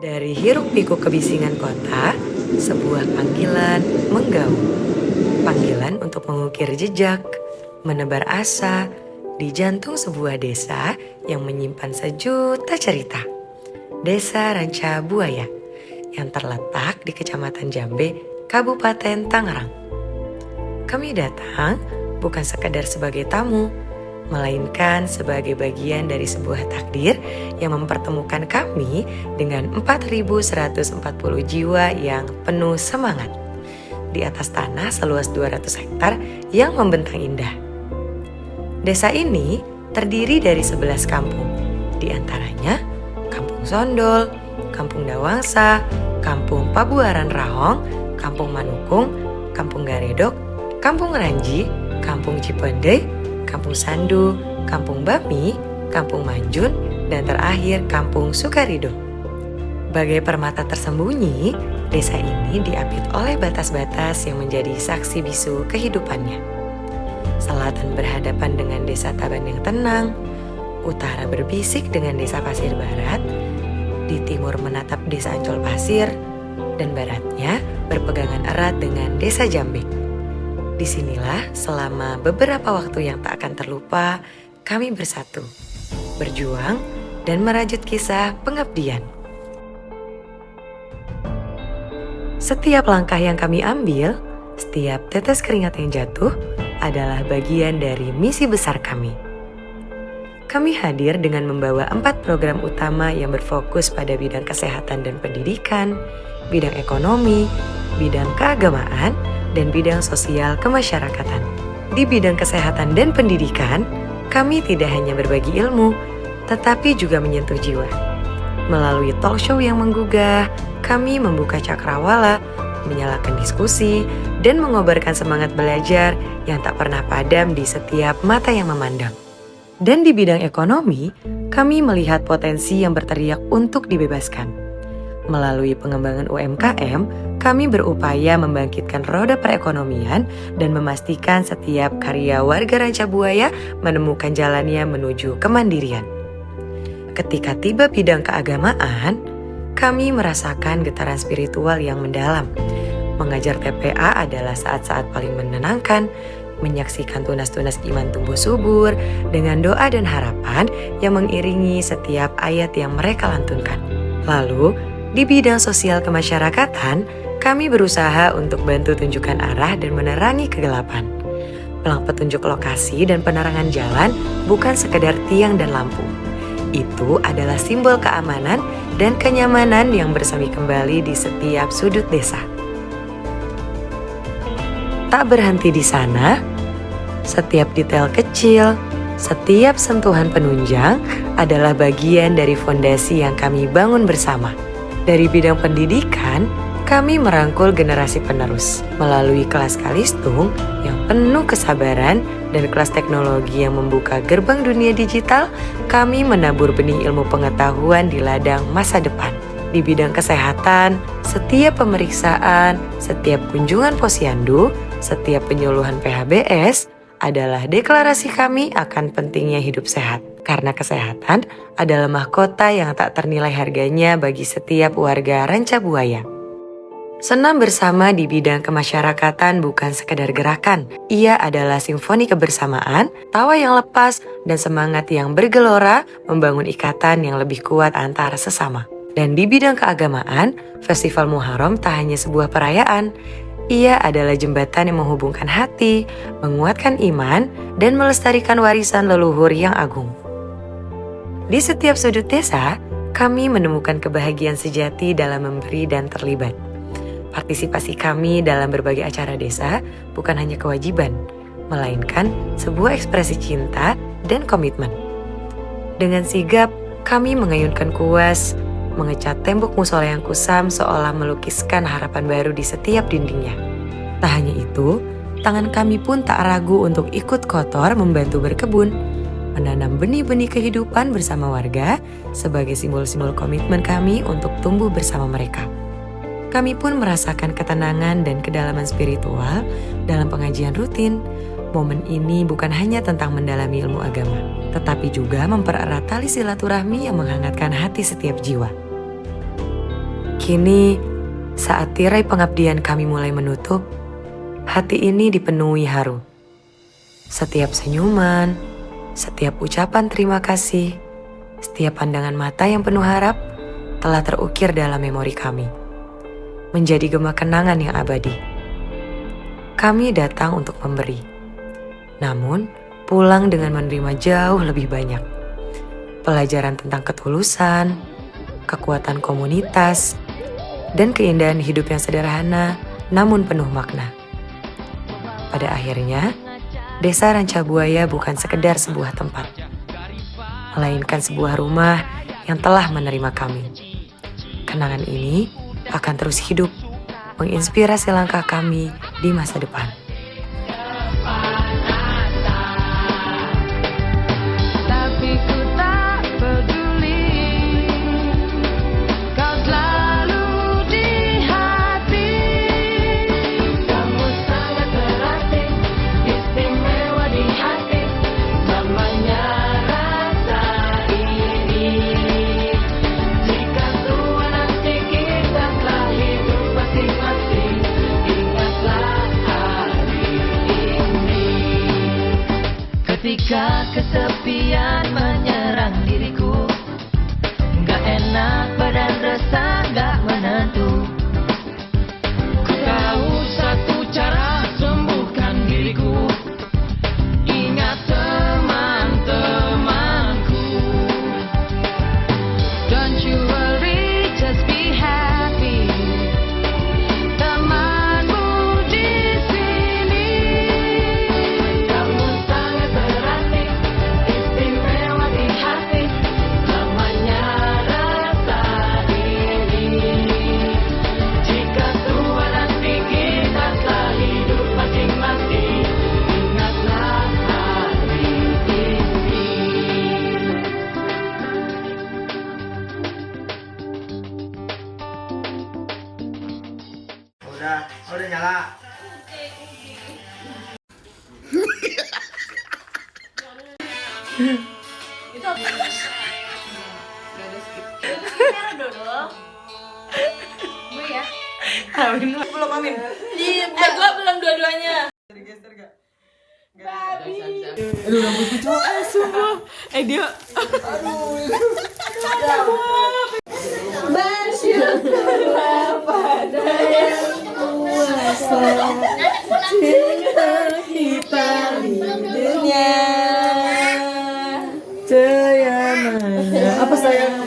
Dari hiruk-pikuk kebisingan kota, sebuah panggilan menggaung. Panggilan untuk mengukir jejak, menebar asa di jantung sebuah desa yang menyimpan sejuta cerita. Desa Ranca Buaya yang terletak di Kecamatan Jambe, Kabupaten Tangerang. Kami datang bukan sekadar sebagai tamu, melainkan sebagai bagian dari sebuah takdir yang mempertemukan kami dengan 4.140 jiwa yang penuh semangat di atas tanah seluas 200 hektar yang membentang indah. Desa ini terdiri dari 11 kampung, di antaranya Kampung Sondol, Kampung Dawangsa, Kampung Pabuaran Rahong, Kampung Manukung, Kampung Garedok, Kampung Ranji, Kampung Cipendei, Kampung Sandu, Kampung Bami, Kampung Manjun, dan terakhir Kampung Sukarido. Bagai permata tersembunyi, desa ini diapit oleh batas-batas yang menjadi saksi bisu kehidupannya. Selatan berhadapan dengan desa Taban yang tenang, utara berbisik dengan desa Pasir Barat, di timur menatap desa Ancol Pasir, dan baratnya berpegangan erat dengan desa Jambe. Disinilah selama beberapa waktu yang tak akan terlupa, kami bersatu, berjuang, dan merajut kisah pengabdian. Setiap langkah yang kami ambil, setiap tetes keringat yang jatuh, adalah bagian dari misi besar kami. Kami hadir dengan membawa 4 program utama yang berfokus pada bidang kesehatan dan pendidikan, bidang ekonomi, bidang keagamaan, dan bidang sosial kemasyarakatan. Di bidang kesehatan dan pendidikan, kami tidak hanya berbagi ilmu, tetapi juga menyentuh jiwa. Melalui talk show yang menggugah, kami membuka cakrawala, menyalakan diskusi, dan mengobarkan semangat belajar yang tak pernah padam di setiap mata yang memandang. Dan di bidang ekonomi, kami melihat potensi yang berteriak untuk dibebaskan. Melalui pengembangan UMKM, kami berupaya membangkitkan roda perekonomian dan memastikan setiap karya warga Ranca Buaya menemukan jalannya menuju kemandirian. Ketika tiba bidang keagamaan, kami merasakan getaran spiritual yang mendalam. Mengajar TPA adalah saat-saat paling menenangkan, menyaksikan tunas-tunas iman tumbuh subur dengan doa dan harapan yang mengiringi setiap ayat yang mereka lantunkan. Lalu, di bidang sosial kemasyarakatan, kami berusaha untuk bantu tunjukkan arah dan menerangi kegelapan. Pelang petunjuk lokasi dan penerangan jalan bukan sekedar tiang dan lampu. Itu adalah simbol keamanan dan kenyamanan yang bersemi kembali di setiap sudut desa. Tak berhenti di sana, setiap detail kecil, setiap sentuhan penunjang adalah bagian dari fondasi yang kami bangun bersama. Dari bidang pendidikan, kami merangkul generasi penerus melalui kelas Kalistung yang penuh kesabaran dan kelas teknologi yang membuka gerbang dunia digital. Kami menabur benih ilmu pengetahuan di ladang masa depan. Di bidang kesehatan, setiap pemeriksaan, setiap kunjungan posyandu, setiap penyuluhan PHBS adalah deklarasi kami akan pentingnya hidup sehat. Karena kesehatan adalah mahkota yang tak ternilai harganya bagi setiap warga Ranca Buaya. Senam bersama di bidang kemasyarakatan bukan sekedar gerakan. Ia adalah simfoni kebersamaan, tawa yang lepas, dan semangat yang bergelora membangun ikatan yang lebih kuat antara sesama. Dan di bidang keagamaan, Festival Muharram tak hanya sebuah perayaan. Ia adalah jembatan yang menghubungkan hati, menguatkan iman, dan melestarikan warisan leluhur yang agung. Di setiap sudut desa, kami menemukan kebahagiaan sejati dalam memberi dan terlibat. Partisipasi kami dalam berbagai acara desa bukan hanya kewajiban, melainkan sebuah ekspresi cinta dan komitmen. Dengan sigap, kami mengayunkan kuas, mengecat tembok musola yang kusam seolah melukiskan harapan baru di setiap dindingnya. Tak hanya itu, tangan kami pun tak ragu untuk ikut kotor membantu berkebun, menanam benih-benih kehidupan bersama warga sebagai simbol-simbol komitmen kami untuk tumbuh bersama mereka. Kami pun merasakan ketenangan dan kedalaman spiritual dalam pengajian rutin. Momen ini bukan hanya tentang mendalami ilmu agama, tetapi juga mempererat tali silaturahmi yang menghangatkan hati setiap jiwa. Kini, saat tirai pengabdian kami mulai menutup, hati ini dipenuhi haru. Setiap senyuman, setiap ucapan terima kasih, setiap pandangan mata yang penuh harap telah terukir dalam memori kami, menjadi gema kenangan yang abadi. Kami datang untuk memberi, namun pulang dengan menerima jauh lebih banyak. Pelajaran tentang ketulusan, kekuatan komunitas, dan keindahan hidup yang sederhana namun penuh makna. Pada akhirnya, Desa Ranca Buaya bukan sekedar sebuah tempat, melainkan sebuah rumah yang telah menerima kami. Kenangan ini akan terus hidup, menginspirasi langkah kami di masa depan. Ketika kesepian menyerang diriku, gak enak badan resah gak menentu. Ku tahu satu cara sembuhkan diriku, ingat teman-temanku. Don't you worry, just be happy. Temanmu di sini, kamu sangat berarti, istimewa di hati. Namanya rasa ini. Jika tua nanti kita telah hidup masing-masing, ingatlah hari ini. Udah nyala. Amin belum amin. Gua belum dua-duanya. Geser gak? Aduh rambutku cowok. Sumpah. Dia. Bersyukurlah pada yang kuasa, cinta kita di dunia. Apa sayang?